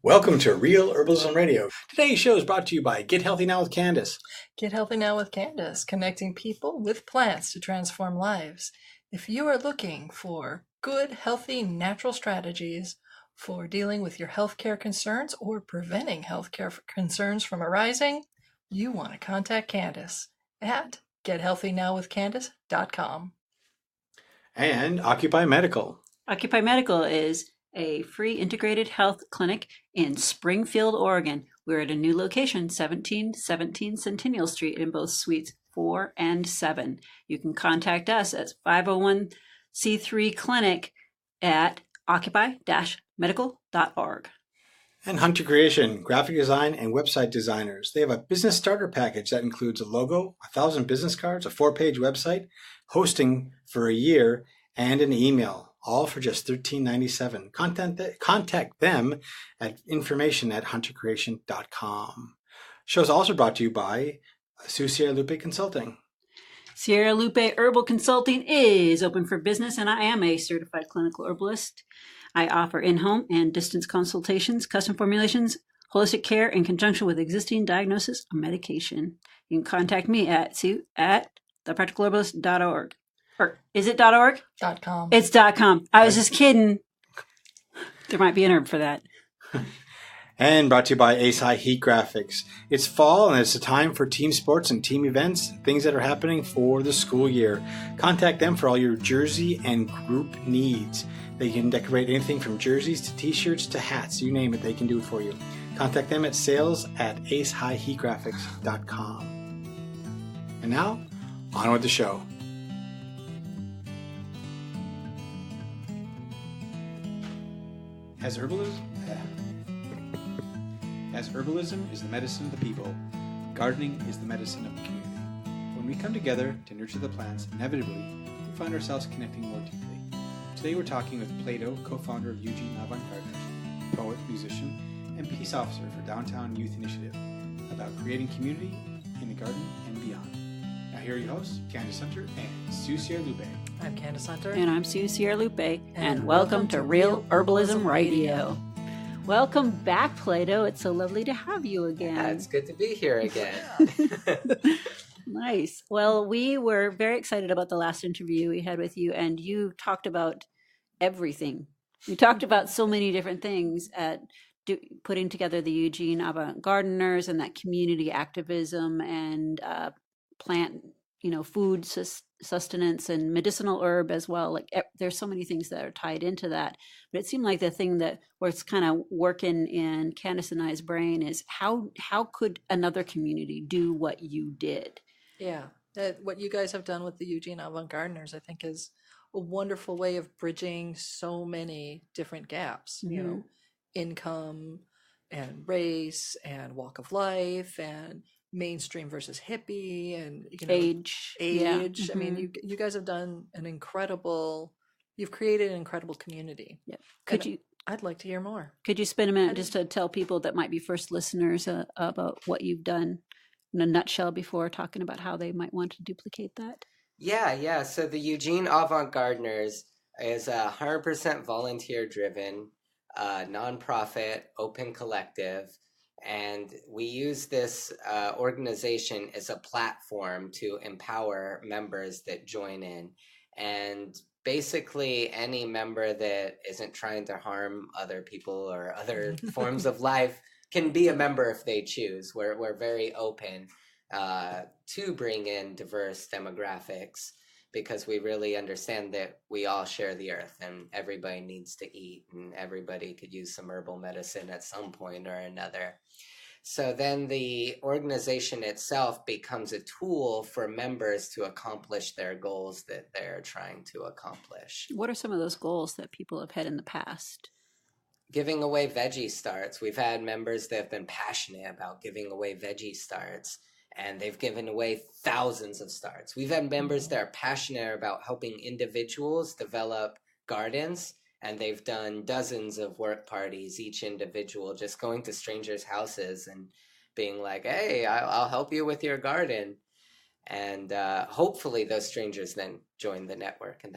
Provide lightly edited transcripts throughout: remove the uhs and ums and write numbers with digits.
Welcome to Real Herbalism Radio. Today's show is brought to you by Get Healthy Now with Candace. Get Healthy Now with Candace, connecting people with plants to transform lives. If you are looking for good, healthy, natural strategies for dealing with your healthcare concerns or preventing healthcare concerns from arising, you want to contact Candace at gethealthynowwithcandace.com. And Occupy Medical. Occupy Medical is a free integrated health clinic in Springfield, Oregon. We're at a new location, 1717 Centennial Street in both suites 4 and 7. You can contact us at 501c3 clinic at occupy-medical.org. And Hunter Creation, graphic design and website designers. They have a business starter package that includes a logo, 1,000 business cards, a 4-page website, hosting for a year, and an email. All for just $13.97. Contact them at information@huntercreation.com. Show's also brought to you by Sierra Lupe Consulting. Sierra Lupe Herbal Consulting is open for business, and I am a certified clinical herbalist. I offer in-home and distance consultations, custom formulations, holistic care in conjunction with existing diagnosis or medication. You can contact me at thepracticalherbalist.org. Or is it .org? .com. It's .com. I was just kidding. There might be an herb for that. And brought to you by Ace High Heat Graphics. It's fall and it's a time for team sports and team events, things that are happening for the school year. Contact them for all your jersey and group needs. They can decorate anything from jerseys to t-shirts to hats. You name it, they can do it for you. Contact them at sales@acehighheatgraphics.com. And now, on with the show. As herbalism is the medicine of the people, gardening is the medicine of the community. When we come together to nurture the plants, inevitably, we find ourselves connecting more deeply. Today we're talking with Plaedo, co-founder of Eugene Avant-Gardeners, poet, musician, and peace officer for Downtown Youth Initiative, about creating community in the garden and beyond. Now here are your hosts, Candace Hunter and Sierra Lupe. I'm Candace Hunter. And I'm Sierra Lupe. And welcome to Real Herbalism Radio. Welcome back, Plaedo. It's so lovely to have you again. Yeah, it's good to be here again. Nice. Well, we were very excited about the last interview we had with you, and you talked about everything. You talked about so many different things at putting together the Eugene Avant-Gardeners and that community activism and plant, food sustenance and medicinal herb as well. Like there's so many things that are tied into that. But it seemed like the thing that was kind of working in Candace and I's brain is how could another community do what you did? Yeah, what you guys have done with the Eugene Avant-Gardeners, I think, is a wonderful way of bridging so many different gaps. Mm-hmm. Income and race and walk of life and mainstream versus hippie and age. Yeah. Mm-hmm. I mean, you guys have done you've created an incredible community. Yeah. I'd like to hear more. Could you spend a minute just to tell people that might be first listeners about what you've done in a nutshell before talking about how they might want to duplicate that? Yeah. So the Eugene Avant-Gardeners is 100% volunteer-driven, nonprofit, open collective. And we use this organization as a platform to empower members that join in. And basically, any member that isn't trying to harm other people or other forms of life can be a member if they choose. We're very open to bring in diverse demographics because we really understand that we all share the earth and everybody needs to eat and everybody could use some herbal medicine at some point or another. So then the organization itself becomes a tool for members to accomplish their goals that they're trying to accomplish. What are some of those goals that people have had in the past? Giving away veggie starts. We've had members that have been passionate about giving away veggie starts, and they've given away thousands of starts. We've had members that are passionate about helping individuals develop gardens, and they've done dozens of work parties, each individual, just going to strangers' houses and being like, hey, I'll help you with your garden. And hopefully those strangers then join the network. And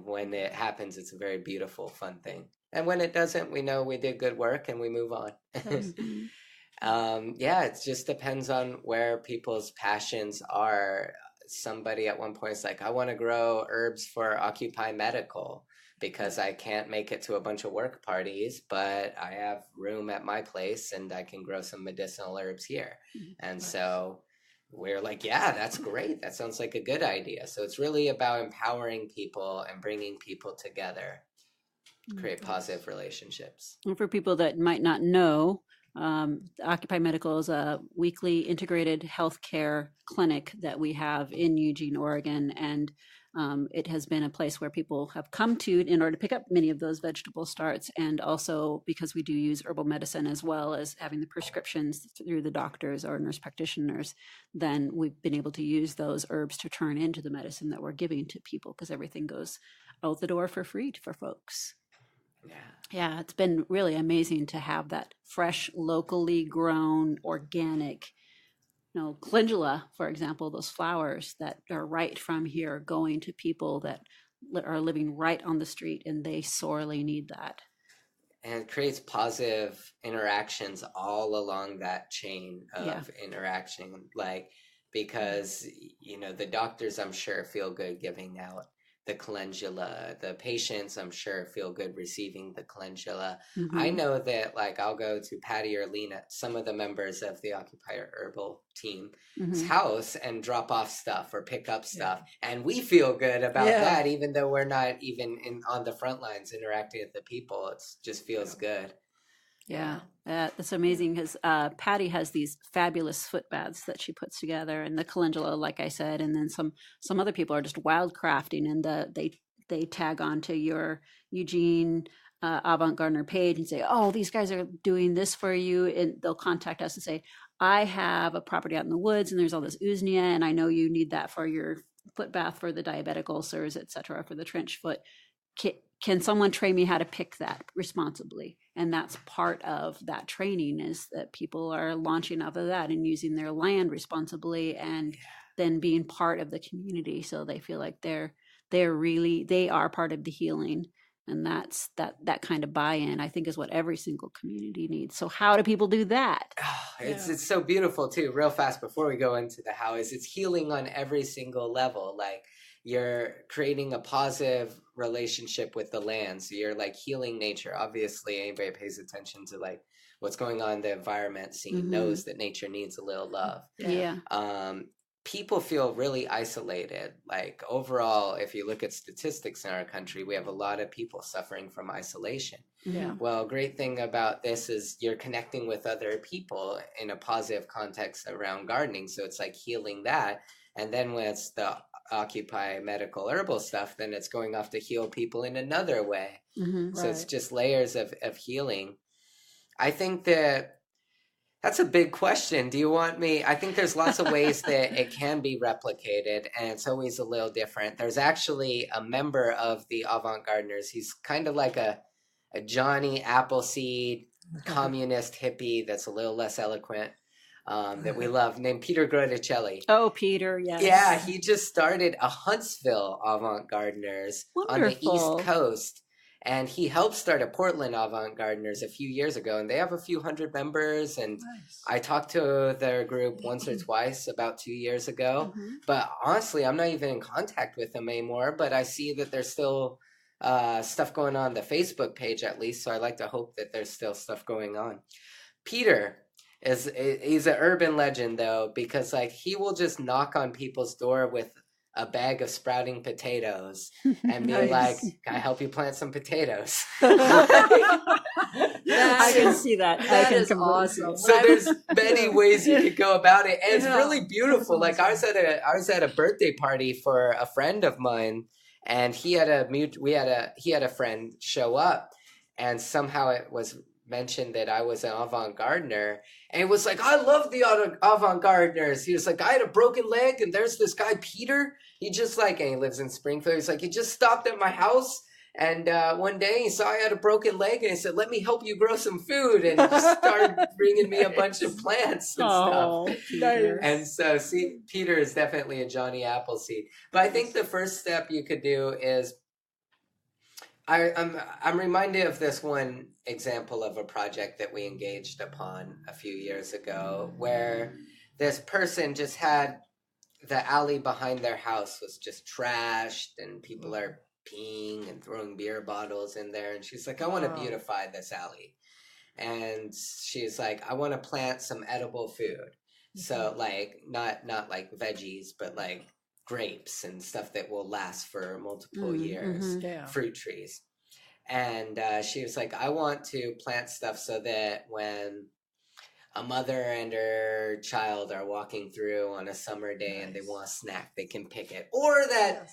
when it happens, it's a very beautiful, fun thing. And when it doesn't, we know we did good work and we move on. Mhm. Yeah, it just depends on where people's passions are. Somebody at one point is like, I want to grow herbs for Occupy Medical because I can't make it to a bunch of work parties, but I have room at my place and I can grow some medicinal herbs here. And so we're like, yeah, that's great. That sounds like a good idea. So it's really about empowering people and bringing people together, create positive relationships. And for people that might not know, Occupy Medical is a weekly integrated healthcare clinic that we have in Eugene, Oregon, and it has been a place where people have come to in order to pick up many of those vegetable starts, and also because we do use herbal medicine as well as having the prescriptions through the doctors or nurse practitioners, then we've been able to use those herbs to turn into the medicine that we're giving to people, because everything goes out the door for free for folks. Yeah, it's been really amazing to have that fresh, locally grown, organic, calendula, for example, those flowers that are right from here going to people that are living right on the street, and they sorely need that. And it creates positive interactions all along that chain of interaction. Like, because, the doctors, I'm sure, feel good giving out the calendula. The patients, I'm sure, feel good receiving the calendula. I know that, like, I'll go to Patty or Lena, some of the members of the Occupier Herbal team's house, and drop off stuff or pick up stuff. And we feel good about that, even though we're not even on the front lines interacting with the people. It just feels good. Yeah, that's amazing, because Patty has these fabulous foot baths that she puts together, and the calendula, like I said, and then some other people are just wild crafting, and they tag onto your Eugene Avant Gardener page and say, oh, these guys are doing this for you, and they'll contact us and say, I have a property out in the woods, and there's all this usnea, and I know you need that for your foot bath for the diabetic ulcers, etc., for the trench foot. Can someone train me how to pick that responsibly? And that's part of that training, is that people are launching off of that and using their land responsibly, and then being part of the community, so they feel like they are part of the healing. And that's that kind of buy-in, I think, is what every single community needs. So how do people do that? It's so beautiful too. Real fast before we go into the how, is it's healing on every single level. Like, you're creating a positive relationship with the land. So you're like healing nature. Obviously, anybody who pays attention to like what's going on in the environment scene knows that nature needs a little love. Yeah. People feel really isolated. Like, overall, if you look at statistics in our country, we have a lot of people suffering from isolation. Yeah. Well, great thing about this is you're connecting with other people in a positive context around gardening. So it's like healing that. And then when it's the Occupy Medical Herbal stuff, then it's going off to heal people in another way. So it's just layers of healing. I think that's a big question. Do you want me? I think there's lots of ways that it can be replicated, and it's always a little different. There's actually a member of the Avant Gardeners. He's kind of like a Johnny Appleseed communist hippie that's a little less eloquent, that we love, named Peter Grotticelli. Oh, Peter, yes. Yeah, he just started a Huntsville Avant Gardeners on the East Coast. And he helped start a Portland Avant Gardeners a few years ago, and they have a few hundred members. And I talked to their group once or twice about 2 years ago. But honestly, I'm not even in contact with them anymore. But I see that there's still stuff going on the Facebook page, at least. So I like to hope that there's still stuff going on. Peter he's an urban legend, though, because like he will just knock on people's door with a bag of sprouting potatoes and be like, can I help you plant some potatoes? I can see that. That is awesome. So there's many ways you could go about it. And it's really beautiful. Like, I was at a birthday party for a friend of mine, and he had a friend show up, and somehow it was mentioned that I was an avant gardener, and it was like, I love the avant gardeners. He was like, I had a broken leg, and there's this guy Peter. And he lives in Springfield. He's like, he just stopped at my house, and one day he saw I had a broken leg, and he said, let me help you grow some food, and he just started bringing me a bunch of plants and stuff. Peter. And so, see, Peter is definitely a Johnny Appleseed. But I think the first step you could do is I'm reminded of this one example of a project that we engaged upon a few years ago, where this person just had the alley behind their house was just trashed, and people are peeing and throwing beer bottles in there. And she's like, I want to beautify this alley. And she's like, I want to plant some edible food. So like not like veggies, but like grapes and stuff that will last for multiple years, Yeah. fruit trees. And she was like, I want to plant stuff so that when a mother and her child are walking through on a summer day and they want a snack, they can pick it. Or that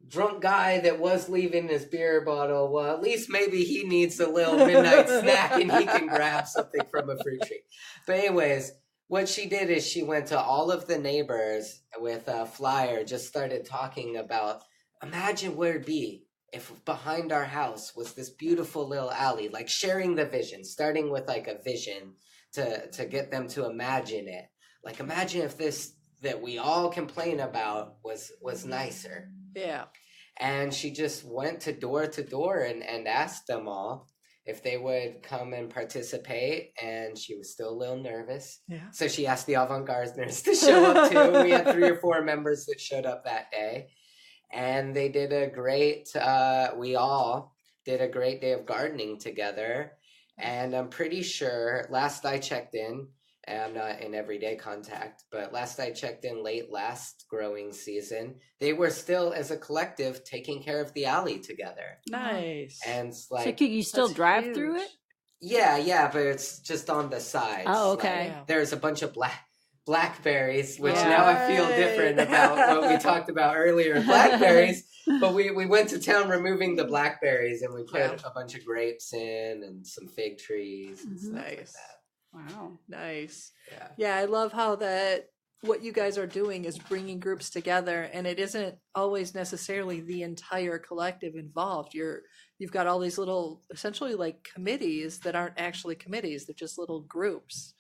drunk guy that was leaving his beer bottle, well, at least maybe he needs a little midnight snack and he can grab something from a fruit tree. But anyways, what she did is she went to all of the neighbors with a flyer, just started talking about, imagine where it'd be if behind our house was this beautiful little alley, like sharing the vision, starting with like a vision to get them to imagine it. Like, imagine if this that we all complain about was nicer. Yeah. And she just went to door and asked them all if they would come and participate, and she was still a little nervous. Yeah. So she asked the avant-gardeners to show up too. We had 3 or 4 members that showed up that day, and they did a great, we all did a great day of gardening together. And I'm pretty sure, last I checked in, and I'm not in everyday contact, but last I checked in late last growing season, they were still, as a collective, taking care of the alley together. Nice. And it's like, So can you still That's drive huge. through it? yeah, but it's just on the sides. Oh, okay. Yeah. There's a bunch of blackberries, which Yeah. now I feel different about what we talked about earlier, blackberries. But we went to town removing the blackberries, and we put a bunch of grapes in and some fig trees and stuff like Nice. that. Wow. Nice. Yeah. Yeah, I love how that what you guys are doing is bringing groups together, and it isn't always necessarily the entire collective involved. You've got all these little, essentially like committees that aren't actually committees; they're just little groups.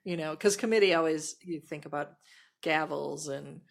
Because committee always you think about gavels and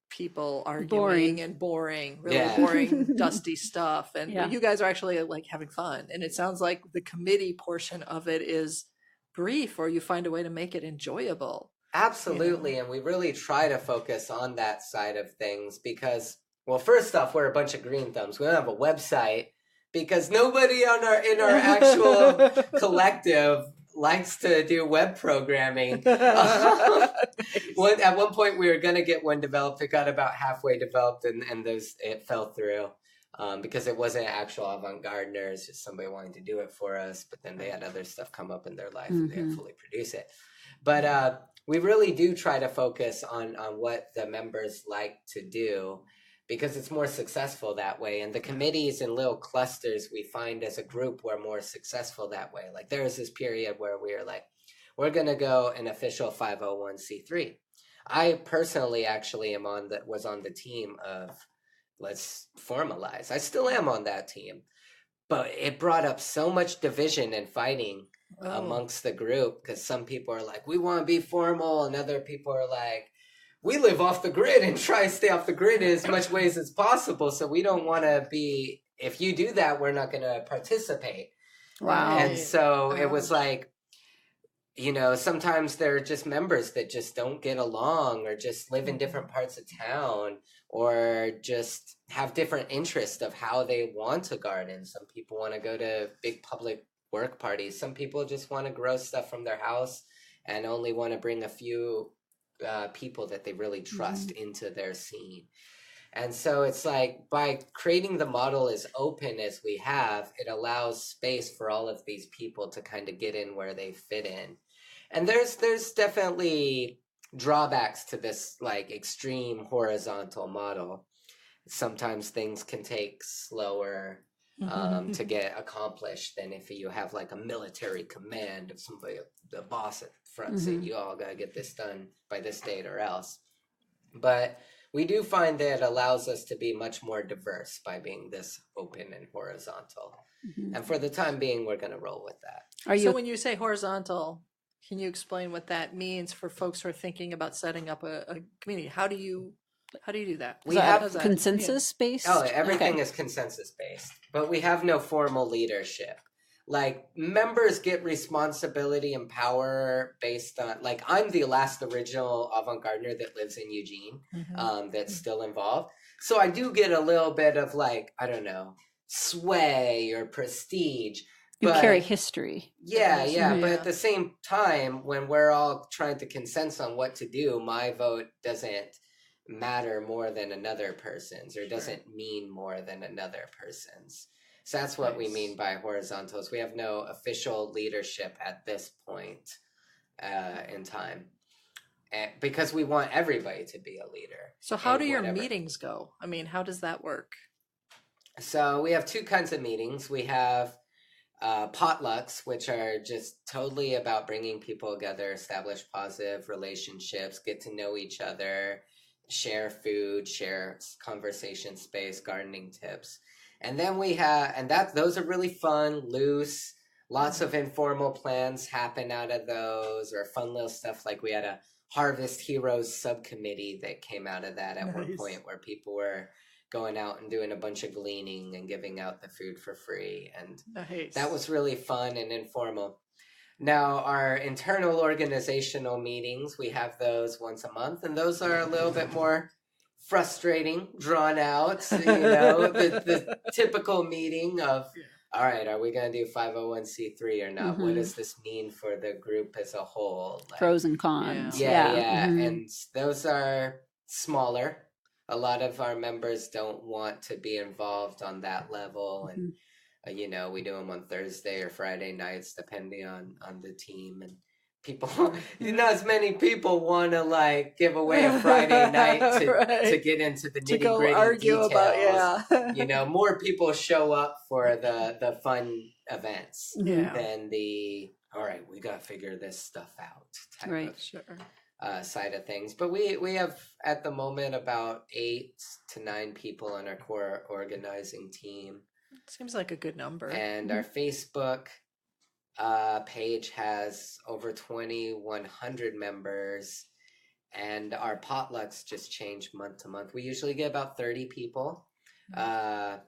people arguing and boring, really boring, dusty stuff. And Yeah. you guys are actually like having fun, and it sounds like the committee portion of it is brief, or you find a way to make it enjoyable. Absolutely, and we really try to focus on that side of things because, well, first off, we're a bunch of green thumbs. We don't have a website because nobody in our actual collective likes to do web programming. At one point, we were going to get one developed. It got about halfway developed, and it fell through. Because it wasn't actual avant-gardeners, just somebody wanting to do it for us, but then they had other stuff come up in their life and they had to fully produce it. But we really do try to focus on what the members like to do because it's more successful that way. And the committees and little clusters we find as a group were more successful that way. Like there was this period where we were like, we're going to go an official 501c3. I personally actually was on the team of let's formalize. I still am on that team, but it brought up so much division and fighting amongst the group because some people are like, we want to be formal, and other people are like, we live off the grid and try to stay off the grid in as much ways as possible. So we don't want to be, if you do that, we're not going to participate. Wow. And so it was like, sometimes there are just members that just don't get along or just live in different parts of town or just have different interests of how they want to garden. Some people want to go to big public work parties. Some people just want to grow stuff from their house and only want to bring a few people that they really trust into their scene. And so it's like by creating the model as open as we have, it allows space for all of these people to kind of get in where they fit in. And there's definitely drawbacks to this like extreme horizontal model. Sometimes things can take slower to get accomplished than if you have like a military command of somebody, the boss at the front saying you all gotta get this done by this date or else. But we do find that it allows us to be much more diverse by being this open and horizontal. And for the time being, we're going to roll with that. So when you say horizontal, can you explain what that means for folks who are thinking about setting up a community? How do you How do you do that? We Is that have consensus based? Oh, everything Okay. is consensus based, but we have no formal leadership. Like, members get responsibility and power based on, like, I'm the last original avant-gardener that lives in Eugene, that's still involved. So I do get a little bit of, like, I don't know, sway or prestige. You but carry history. Yeah, Yeah. but at the same time, when we're all trying to consensus on what to do, my vote doesn't matter more than another person's, or doesn't mean more than another person's. So that's what we mean by horizontals. We have no official leadership at this point in time, because we want everybody to be a leader. So how do in your whatever. meetings go? I mean, how does that work? So we have two kinds of meetings. We have potlucks, which are just totally about bringing people together, establish positive relationships, get to know each other, share food, share conversation space, gardening tips. And then we have, those are really fun, loose, lots of informal plans happen out of those, or fun little stuff. Like, we had a Harvest Heroes subcommittee that came out of that at one point, where people were going out and doing a bunch of gleaning and giving out the food for free. And that was really fun and informal. Now, our internal organizational meetings, we have those once a month, and those are a little bit more frustrating, drawn out, the typical meeting of, all right, are we going to do 501c3 or not? What does this mean for the group as a whole? Like, pros and cons. Yeah. And those are smaller. A lot of our members don't want to be involved on that level, and we do them on Thursday or Friday nights, depending on the team. And people, not as many people want to, like, give away a Friday night to get into the nitty gritty details. About, more people show up for the fun events than the, all right, we got to figure this stuff out type of side of things. But we have at the moment about 8 to 9 people on our core organizing team. Seems like a good number. And our Facebook page has over 2,100 members, and our potlucks just change month to month. We usually get about 30 people, but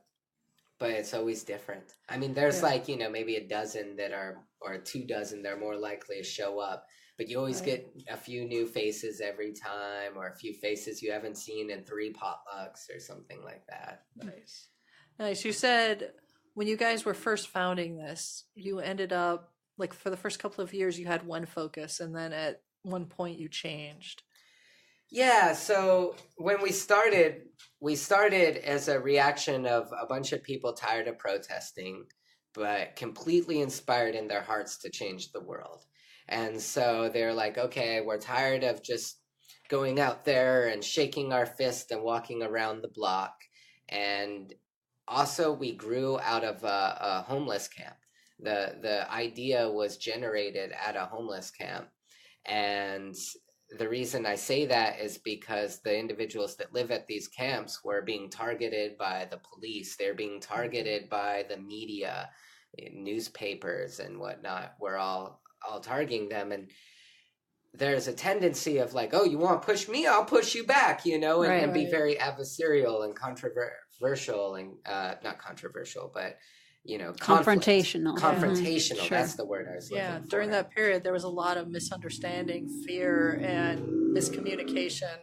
it's always different. I mean, there's maybe a dozen that are, or 2 dozen that are more likely to show up, but you always get a few new faces every time, or a few faces you haven't seen in 3 potlucks or something like that. Nice. You said when you guys were first founding this, you ended up, like, for the first couple of years, you had one focus, and then at one point you changed. Yeah, so when we started as a reaction of a bunch of people tired of protesting, but completely inspired in their hearts to change the world. And so they're like, okay, we're tired of just going out there and shaking our fist and walking around the block. And also, we grew out of a homeless camp. The idea was generated at a homeless camp. And the reason I say that is because the individuals that live at these camps were being targeted by the police. They're being targeted by the media, newspapers and whatnot. We're all targeting them. And there's a tendency of, like, oh, you want to push me? I'll push you back, and be very adversarial and controversial, and not controversial, but confrontational. Confrontational. That's the word I was looking for. During that period, there was a lot of misunderstanding, fear, and miscommunication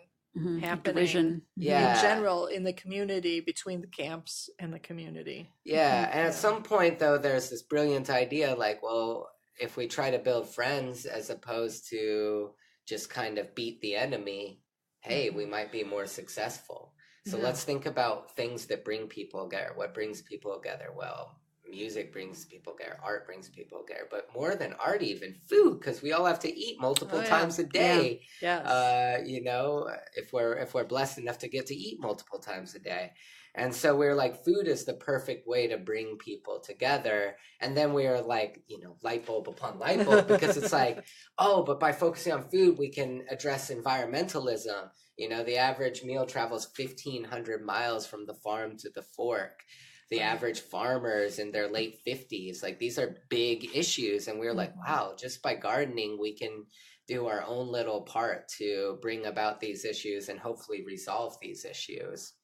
happening. Division. In general in the community, between the camps and the community. And at some point, though, there's this brilliant idea, like, well, if we try to build friends as opposed to just kind of beat the enemy, hey, we might be more successful. So let's think about things that bring people together. What brings people together? Well, music brings people together, art brings people together, but more than art, even food, because we all have to eat multiple times a day. If we're blessed enough to get to eat multiple times a day. And so we're like, food is the perfect way to bring people together. And then we're like, light bulb upon light bulb, because it's like, oh, but by focusing on food, we can address environmentalism. The average meal travels 1,500 miles from the farm to the fork. the average farmers in their late 50s. Like, these are big issues. And we were like, wow, just by gardening, we can do our own little part to bring about these issues and hopefully resolve these issues.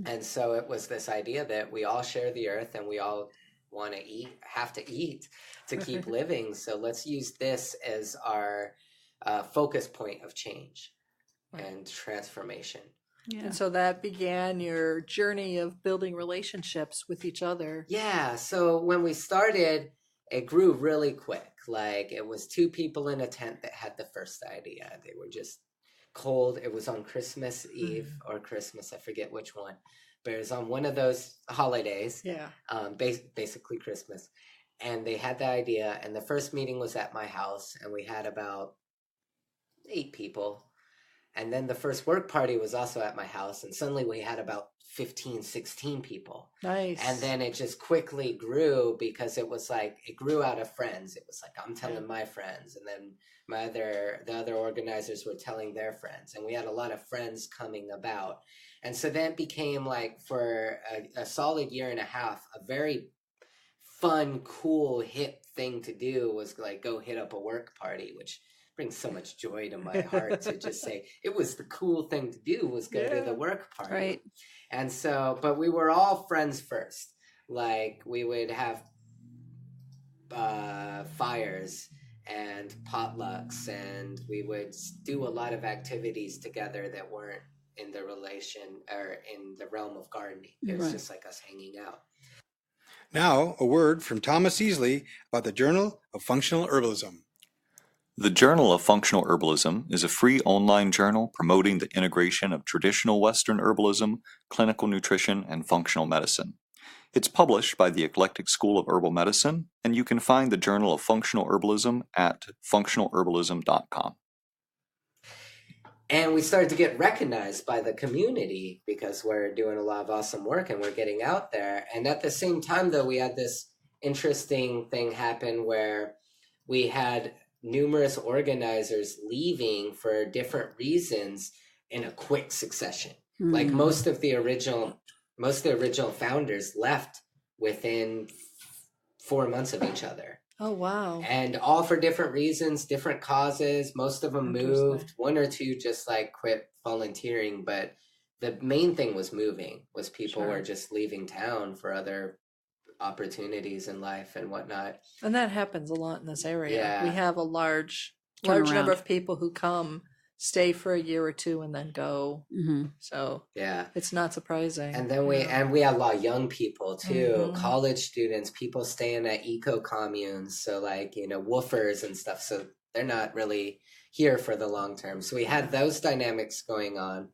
And so it was this idea that we all share the earth and we all want to eat, have to eat to keep living. So let's use this as our focus point of change and transformation. Yeah. And so that began your journey of building relationships with each other. Yeah. So when we started, it grew really quick. Like, it was 2 people in a tent that had the first idea. They were just cold. It was on Christmas Eve or Christmas. I forget which one, but it was on one of those holidays. Yeah. Basically Christmas. And they had the idea. And the first meeting was at my house. And we had about 8 people. And then the first work party was also at my house. And suddenly we had about 15, 16 people. Nice. And then it just quickly grew because it was like, it grew out of friends. It was like, I'm telling my friends. And then the other organizers were telling their friends. And we had a lot of friends coming about. And so then it became like, for a solid year and a half, a very fun, cool, hip thing to do was like go hit up a work party, which brings so much joy to my heart to just say it was the cool thing to do was go to the work party. Right. And so, but we were all friends first. Like, we would have fires and potlucks, and we would do a lot of activities together that weren't in the relation or in the realm of gardening. It was just like us hanging out. Now, a word from Thomas Easley about the Journal of Functional Herbalism. The Journal of Functional Herbalism is a free online journal promoting the integration of traditional Western herbalism, clinical nutrition, and functional medicine. It's published by the Eclectic School of Herbal Medicine, and you can find the Journal of Functional Herbalism at functionalherbalism.com. And we started to get recognized by the community because we're doing a lot of awesome work and we're getting out there. And at the same time, though, we had this interesting thing happen where we had numerous organizers leaving for different reasons in a quick succession. Like, most of the original founders left within 4 months of each other. Oh, wow. And all for different reasons, different causes. Most of them moved. 1 or 2 just like quit volunteering. But the main thing was moving, was people were just leaving town for other opportunities in life and whatnot. And that happens a lot in this area. Yeah. We have a large Turnaround. number of people who come, stay for a year or 2, and then go. So Yeah. it's not surprising. And then we had a lot of young people too, college students, people staying at eco communes, so like, woofers and stuff. So they're not really here for the long term. So we had those dynamics going on.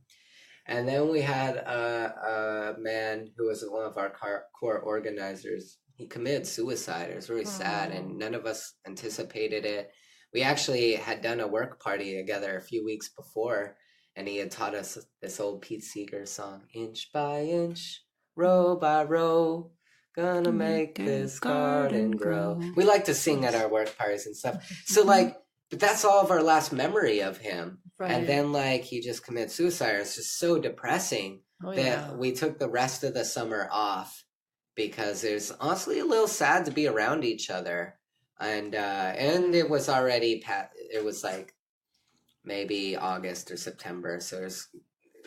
And then we had a man who was one of our core organizers. He committed suicide. It was really sad, and none of us anticipated it. We actually had done a work party together a few weeks before, and he had taught us this old Pete Seeger song, "Inch by inch, row by row, gonna make this garden grow." We like to sing at our work parties and stuff. So but that's all of our last memory of him. Right. And then he just committed suicide. It's just so depressing that we took the rest of the summer off because it was honestly a little sad to be around each other. And it was already it was like maybe August or September. So it was,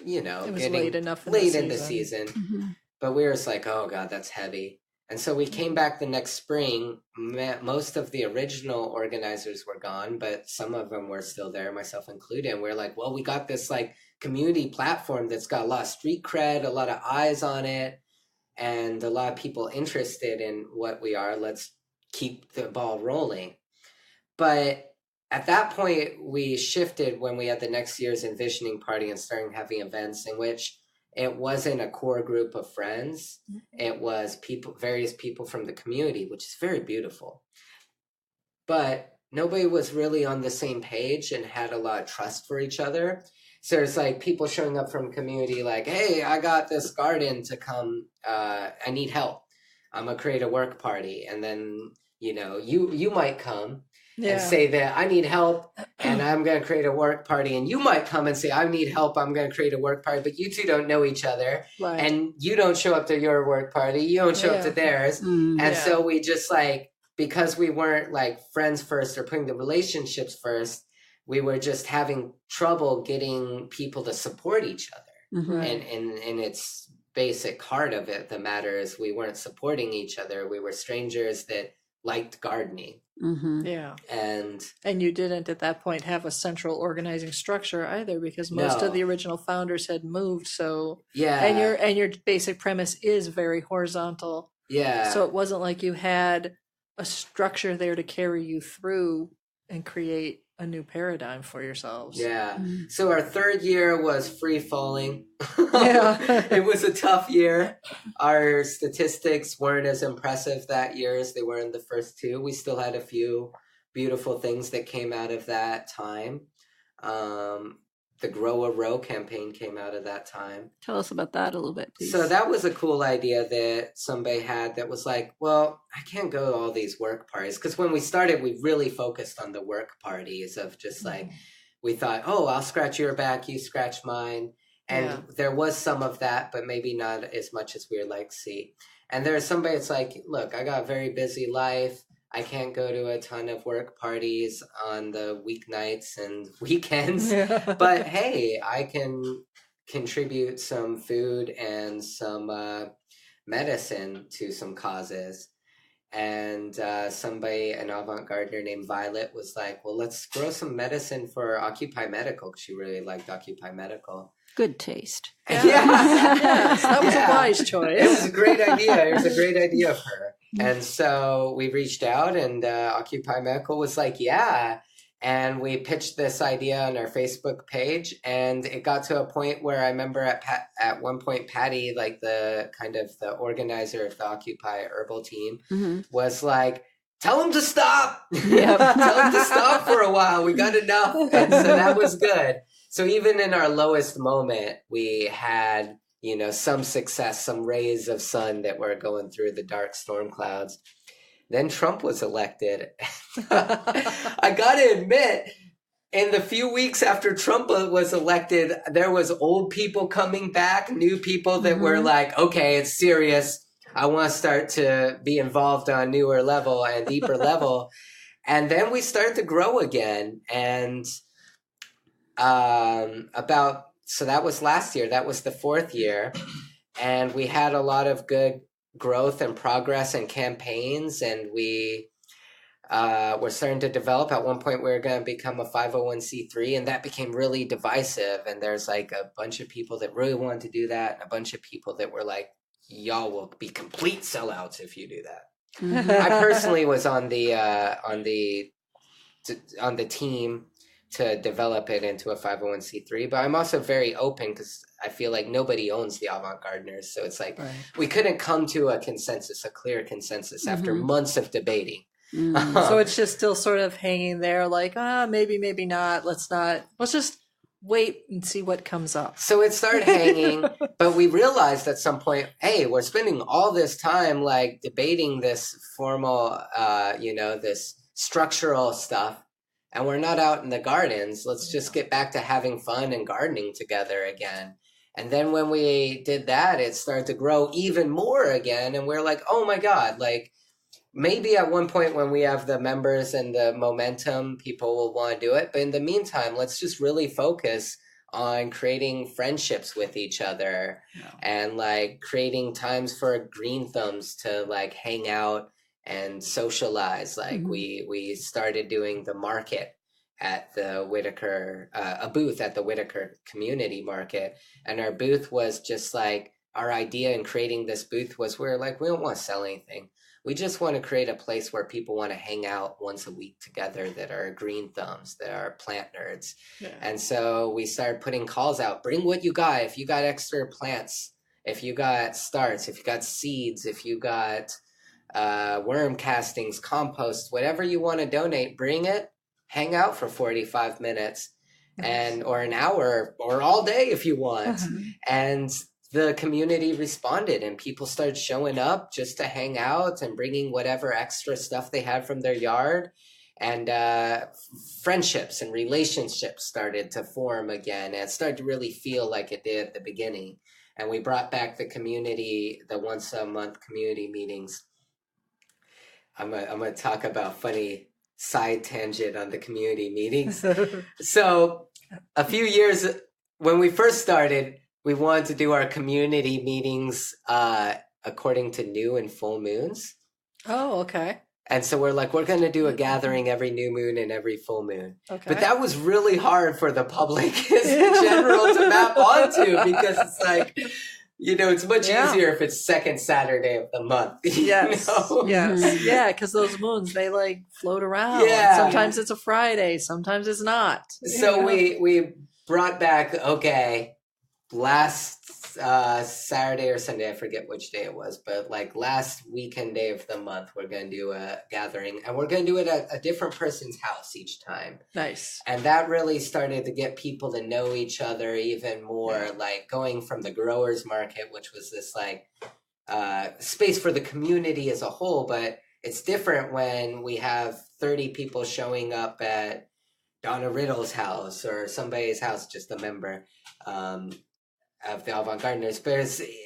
it was getting late enough in the season. But we were just like, oh God, that's heavy. And so we came back the next spring. Most of the original organizers were gone, but some of them were still there, myself included. And we're like, well, we got this community platform that's got a lot of street cred, a lot of eyes on it, and a lot of people interested in what we are. Let's keep the ball rolling. But at that point, we shifted when we had the next year's envisioning party and started having events in which it wasn't a core group of friends. It was various people from the community, which is very beautiful. But nobody was really on the same page and had a lot of trust for each other. So there's people showing up from community like, hey, I got this garden to come. I need help. I'm going to create a work party. And then, you might come. and say that I need help and I'm going to create a work party. And you might come and say, I need help, I'm going to create a work party. But you two don't know each other. Right. And you don't show up to your work party. You don't show up to theirs. And so we just like, because we weren't like friends first or putting the relationships first, we were just having trouble getting people to support each other. And in its basic heart of it, the matter is we weren't supporting each other. We were strangers that liked gardening. Yeah. And you didn't at that point have a central organizing structure either, because most of the original founders had moved. So and your basic premise is very horizontal. Yeah. So it wasn't like you had a structure there to carry you through and create a new paradigm for yourselves. Yeah. So our third year was free falling. It was a tough year. Our statistics weren't as impressive that year as they were in the first two. We still had a few beautiful things that came out of that time. The Grow a Row campaign came out of that time. Tell us about that a little bit, please. So that was a cool idea that somebody had that was like, well, I can't go to all these work parties. Because when we started, we really focused on the work parties of just like, we thought, oh, I'll scratch your back, you scratch mine. And there was some of that, but maybe not as much as we would like to see. And there's somebody that's like, look, I got a very busy life. I can't go to a ton of work parties on the weeknights and weekends, but hey, I can contribute some food and some medicine to some causes. And somebody, an avant-gardener named Violet, was like, well, let's grow some medicine for Occupy Medical, because she really liked Occupy Medical. Good taste. Yes, that was a wise choice. It was a great idea. It was a great idea of her. And so we reached out, and Occupy Medical was like, yeah. And we pitched this idea on our Facebook page, and it got to a point where I remember at one point, Patty, like the kind of the organizer of the Occupy Herbal team, was like, tell them to stop. Tell them to stop for a while. We got enough. And so that was good. So even in our lowest moment, we had, you know, some success, some rays of sun that were going through the dark storm clouds. Then Trump was elected. I got to admit, in the few weeks after Trump was elected, there was old people coming back, new people that were like, okay, it's serious. I want to start to be involved on a newer level and deeper level. And then we started to grow again. And so that was last year. That was the fourth year. And we had a lot of good growth and progress and campaigns. And we were starting to develop. At one point, we were going to become a 501c3. And that became really divisive. And there's like a bunch of people that really wanted to do that. And a bunch of people that were like, y'all will be complete sellouts if you do that. I personally was on the team to develop it into a 501c3, but I'm also very open because I feel like nobody owns the avant-gardeners. So it's like we couldn't come to a consensus, a clear consensus after months of debating. So it's just still sort of hanging there like, maybe, maybe not. Let's just wait and see what comes up. So it started hanging, but we realized at some point, hey, we're spending all this time like debating this formal, this structural stuff, and we're not out in the gardens. Let's just get back to having fun and gardening together again. And then when we did that, it started to grow even more again. And we're like, oh my God, like maybe at one point when we have the members and the momentum, people will want to do it. But in the meantime, let's just really focus on creating friendships with each other and like creating times for green thumbs to like hang out and socialize. Like we started doing the market at the Whitaker, a booth at the Whitaker Community Market. And our booth was just like, our idea in creating this booth was we don't want to sell anything. We just want to create a place where people want to hang out once a week together that are green thumbs, that are plant nerds. Yeah. And so we started putting calls out, bring what you got. If you got extra plants, if you got starts, if you got seeds, if you got worm castings, compost, whatever you want to donate, bring it, hang out for 45 minutes or an hour or all day if you want. And the community responded and people started showing up just to hang out and bringing whatever extra stuff they had from their yard. and friendships and relationships started to form again, and it started to really feel like it did at the beginning. And we brought back the community, the once a month community meetings. I'm gonna talk about funny side tangent on the community meetings. So a few years when we first started, we wanted to do our community meetings according to new and full moons. Oh, okay. And so we're like, we're going to do a gathering every new moon and every full moon. Okay. But that was really hard for the public in general to map onto, because it's like, you know, it's much easier if it's second Saturday of the month. Yes. You know? Yes. Yeah, because those moons, they like float around. Yeah. Sometimes it's a Friday, sometimes it's not. So we brought back, okay, last Saturday or Sunday, I forget which day it was, but like last weekend day of the month, we're going to do a gathering, and we're going to do it at a different person's house each time. Nice. And that really started to get people to know each other even more, like going from the growers market, which was this like space for the community as a whole, but it's different when we have 30 people showing up at Donna Riddle's house or somebody's house, just a member of the Avant Gardeners, but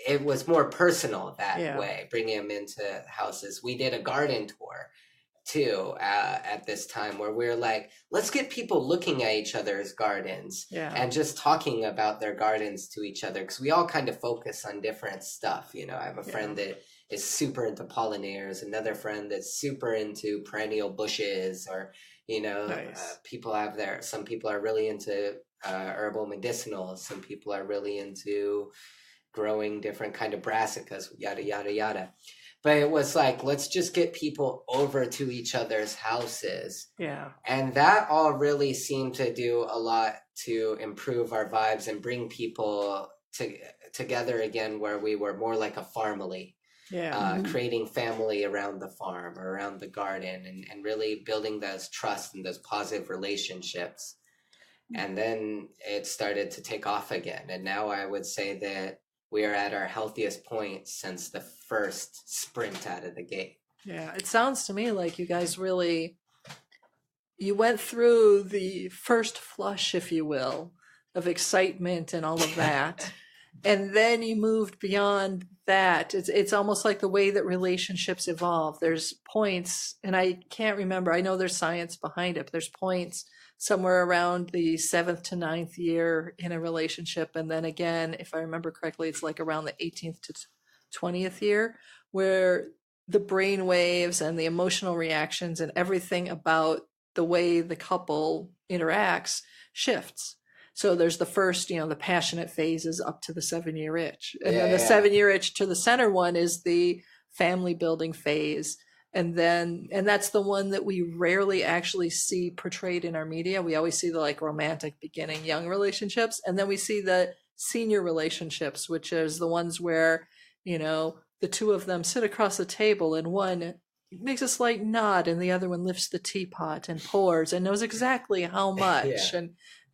it was more personal that way, bringing them into houses. We did a garden tour too at this time, where we were like, let's get people looking at each other's gardens and just talking about their gardens to each other, because we all kind of focus on different stuff. You know, I have a friend that is super into pollinators, another friend that's super into perennial bushes, or you know, people have some people are really into herbal medicinals. Some people are really into growing different kind of brassicas, yada, yada, yada. But it was like, let's just get people over to each other's houses. Yeah. And that all really seemed to do a lot to improve our vibes and bring people together again, where we were more like a family. Yeah. Creating family around the farm or around the garden, and really building those trust and those positive relationships. And then it started to take off again. And now I would say that we are at our healthiest point since the first sprint out of the gate. Yeah, it sounds to me like you guys really, you went through the first flush, if you will, of excitement and all of that. And then you moved beyond that. It's almost like the way that relationships evolve. There's points, and I can't remember, I know there's science behind it, but there's points somewhere around the 7th to 9th year in a relationship. And then again, if I remember correctly, it's like around the 18th to 20th year, where the brain waves and the emotional reactions and everything about the way the couple interacts shifts. So there's the first, you know, the passionate phase is up to the 7-year itch. And then the 7-year itch to the center one is the family building phase. And that's the one that we rarely actually see portrayed in our media. We always see the like romantic beginning, young relationships. And then we see the senior relationships, which is the ones where, you know, the two of them sit across the table and one makes a slight nod and the other one lifts the teapot and pours and knows exactly how much.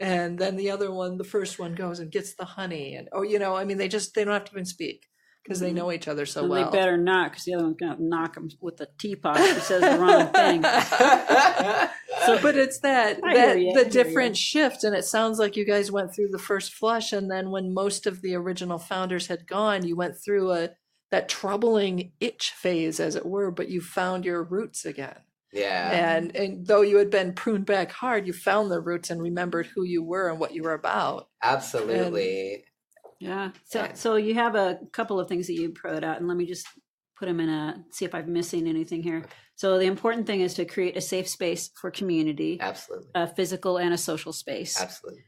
And then the other one, the first one goes and gets the honey. And, you know, I mean, they don't have to even speak, because they know each other so well. They better not, because the other one's going to knock them with the teapot if he says the wrong thing. But it's the different shift, and it sounds like you guys went through the first flush, and then when most of the original founders had gone, you went through that troubling itch phase, as it were, but you found your roots again. Yeah. And though you had been pruned back hard, you found the roots and remembered who you were and what you were about. Absolutely. So you have a couple of things that you put out, and let me just put them in see if I'm missing anything here. So the important thing is to create a safe space for community. Absolutely. A physical and a social space. Absolutely.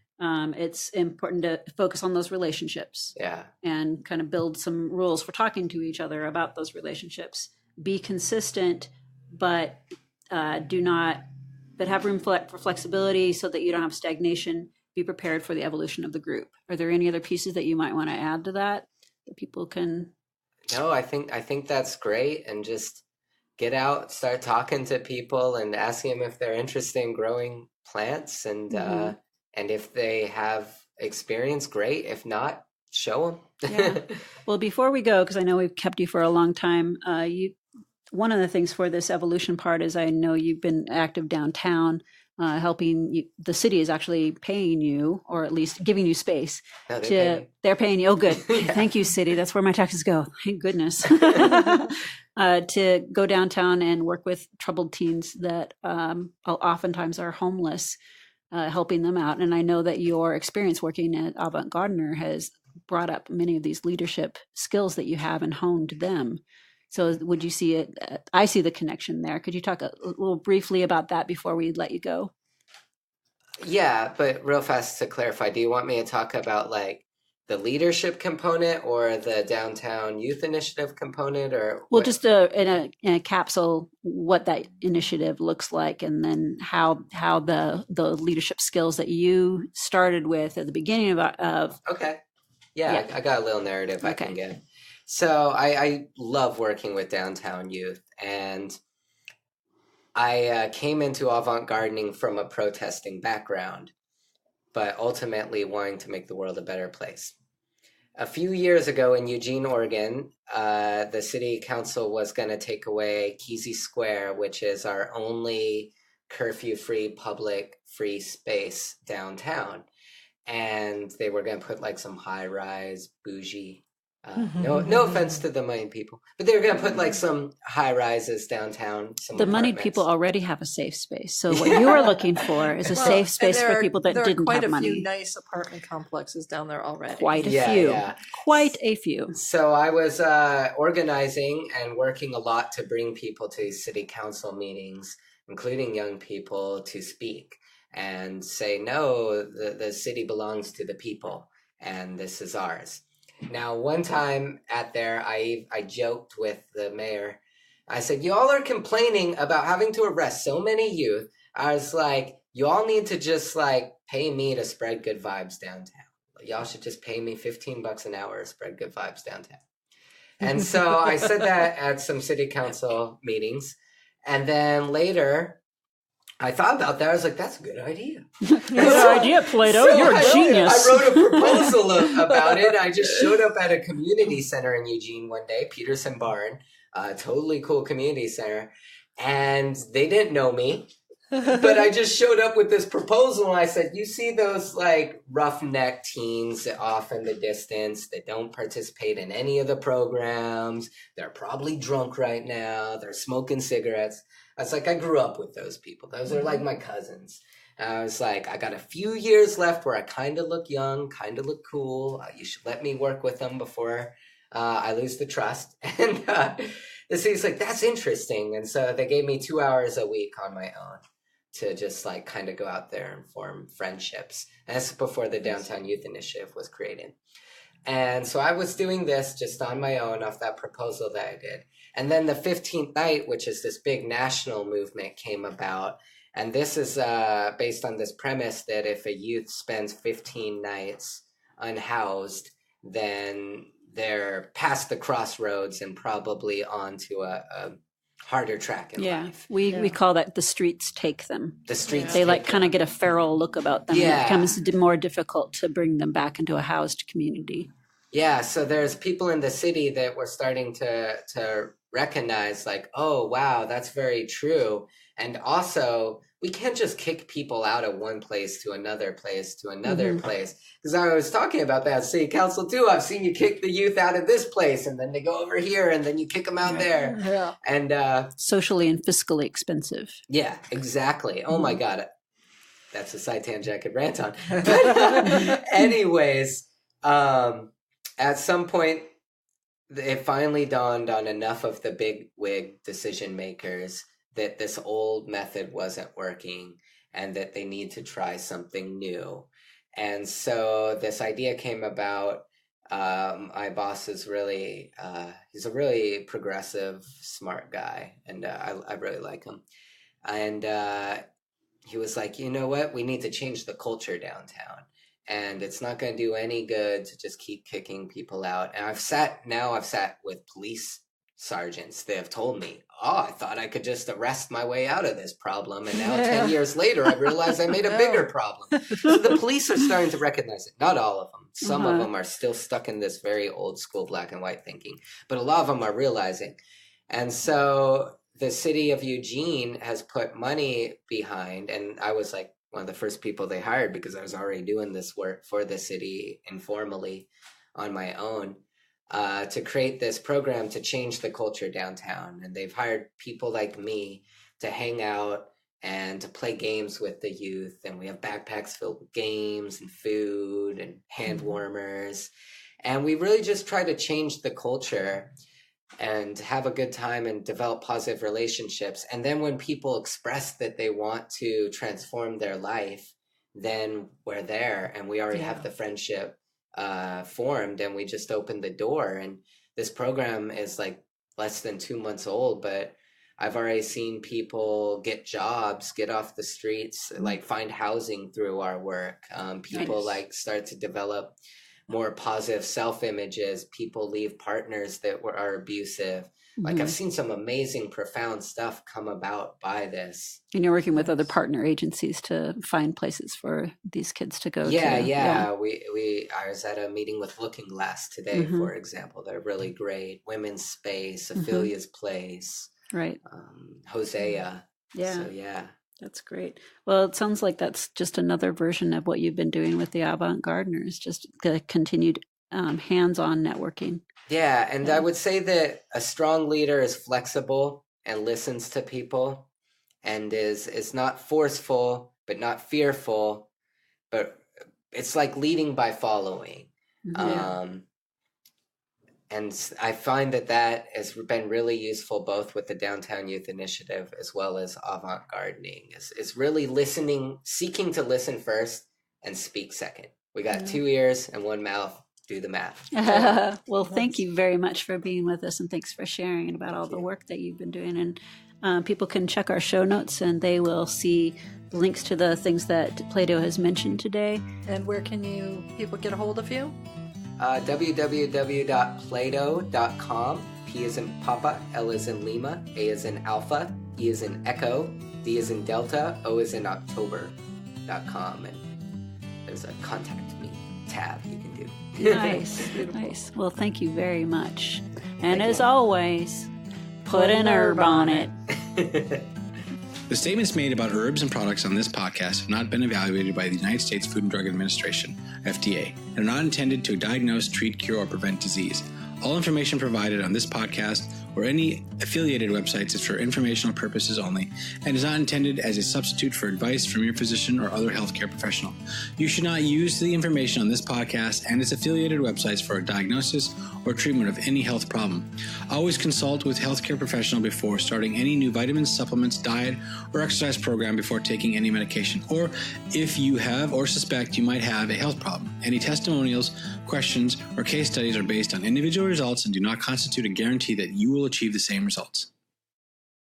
It's important to focus on those relationships. Yeah. And kind of build some rules for talking to each other about those relationships. Be consistent, but have room for flexibility so that you don't have stagnation. Be prepared for the evolution of the group. Are there any other pieces that you might want to add to that people can? No, I think that's great. And just get out, start talking to people and asking them if they're interested in growing plants, and if they have experience, great. If not, show them. Well, before we go, because I know we've kept you for a long time, one of the things for this evolution part is I know you've been active downtown, helping you. The city is actually paying you, or at least giving you space. No, they pay me. They're paying you. Oh, good. Yeah. Thank you, city. That's where my taxes go. Thank goodness. To go downtown and work with troubled teens that oftentimes are homeless, helping them out. And I know that your experience working at Avant Gardner has brought up many of these leadership skills that you have and honed them. So would you see it? I see the connection there. Could you talk a little briefly about that before we let you go? Yeah, but real fast to clarify, do you want me to talk about like the leadership component or the downtown youth initiative component, or Well, what? just in a capsule, what that initiative looks like, and then how the leadership skills that you started with at the beginning of Okay. Yeah, I got a little narrative I can give. So I love working with downtown youth, and I came into avant gardening from a protesting background, but ultimately wanting to make the world a better place. A few years ago in Eugene, Oregon, the city council was going to take away Kesey Square, which is our only curfew-free public free space downtown. And they were going to put like some high-rise bougie, no offense to the money people, but they were going to put like some high-rises downtown. Some the moneyed apartments. people already have a safe space. So what you are looking for is a safe space for people that didn't have money. There are quite a few nice apartment complexes down there already. Quite a few. So I was organizing and working a lot to bring people to these city council meetings, including young people, to speak and say, no, the city belongs to the people and this is ours. Now, one time I joked with the mayor. I said, y'all are complaining about having to arrest so many youth. I was like, y'all need to just like pay me to spread good vibes downtown. Y'all should just pay me $15 an hour to spread good vibes downtown. And so I said that at some city council meetings. And then later, I thought about that. I was like, that's a good idea. Good idea, Plaedo. So You're a genius. I wrote a proposal about it. I just showed up at a community center in Eugene one day, Peterson Barn, a totally cool community center. And they didn't know me, but I just showed up with this proposal. And I said, you see those like roughneck teens off in the distance that don't participate in any of the programs. They're probably drunk right now. They're smoking cigarettes. I was like, I grew up with those people. Those are like my cousins. And I was like, I got a few years left where I kind of look young, kind of look cool. You should let me work with them before I lose the trust. And the city's like, that's interesting. And so they gave me 2 hours a week on my own to just like kind of go out there and form friendships. And that's before the Downtown Youth Initiative was created. And so I was doing this just on my own off that proposal that I did. And then the 15th night, which is this big national movement, came about. And this is based on this premise that if a youth spends 15 nights unhoused, then they're past the crossroads and probably onto a harder track in life. We call that the streets take them. The streets They like kind of get a feral look about them. Yeah. It becomes more difficult to bring them back into a housed community. Yeah, so there's people in the city that were starting to recognize like, oh, wow, that's very true. And also, we can't just kick people out of one place to another place to another place. Because I was talking about that at City Council too. I've seen you kick the youth out of this place and then they go over here and then you kick them out there. Yeah. And socially and fiscally expensive. Yeah, exactly. Oh my God. That's a side tangent I could rant on. But anyways, at some point, it finally dawned on enough of the big wig decision makers that this old method wasn't working and that they need to try something new. And so this idea came about. My boss is really, he's a really progressive, smart guy, and I really like him. And he was like, you know what? We need to change the culture downtown. And it's not going to do any good to just keep kicking people out. And I've sat with police sergeants. They have told me, oh, I thought I could just arrest my way out of this problem. And now 10 years later, I realized I made a bigger problem. So the police are starting to recognize it. Not all of them. Some of them are still stuck in this very old school black and white thinking. But a lot of them are realizing. And so the city of Eugene has put money behind, and I was like one of the first people they hired because I was already doing this work for the city informally on my own, to create this program to change the culture downtown. And they've hired people like me to hang out and to play games with the youth. And we have backpacks filled with games and food and hand warmers. And we really just try to change the culture and have a good time and develop positive relationships. And then when people express that they want to transform their life, then we're there, and we already have the friendship formed, and we just opened the door. And this program is like less than 2 months old, but I've already seen people get jobs, get off the streets, like find housing through our work. People like start to develop more positive self-images. People leave partners that are abusive. Like I've seen some amazing, profound stuff come about by this. And you're working with other partner agencies to find places for these kids to go to. Yeah. I was at a meeting with Looking Glass today, for example. They're really great. Women's Space, Ophelia's Place. Right. Hosea. Yeah. So, yeah. That's great. Well, it sounds like that's just another version of what you've been doing with the Avant Gardeners, just the continued hands-on networking. Yeah, and I would say that a strong leader is flexible and listens to people, and is not forceful, but not fearful, but it's like leading by following. And I find that has been really useful both with the Downtown Youth Initiative as well as Avant Gardening. Is really listening, seeking to listen first and speak second. We got 2 ears and 1 mouth. Do the math. Well, thank you very much for being with us, and thanks for sharing about all the work that you've been doing. And people can check our show notes, and they will see links to the things that Plaedo has mentioned today. And where can people get a hold of you? www.plaedo.com. P is in Papa, L is in Lima, A is in Alpha, E is in Echo, D is in Delta, O is in October.com. And there's a contact me tab you can do. Nice. Nice. Well, thank you very much. And as always, put an herb on it. The statements made about herbs and products on this podcast have not been evaluated by the United States Food and Drug Administration, FDA, and are not intended to diagnose, treat, cure, or prevent disease. All information provided on this podcast or any affiliated websites is for informational purposes only and is not intended as a substitute for advice from your physician or other healthcare professional. You should not use the information on this podcast and its affiliated websites for a diagnosis or treatment of any health problem. Always consult with a healthcare professional before starting any new vitamins, supplements, diet, or exercise program before taking any medication, or if you have or suspect you might have a health problem. Any testimonials, questions, or case studies are based on individual results and do not constitute a guarantee that you will achieve the same results.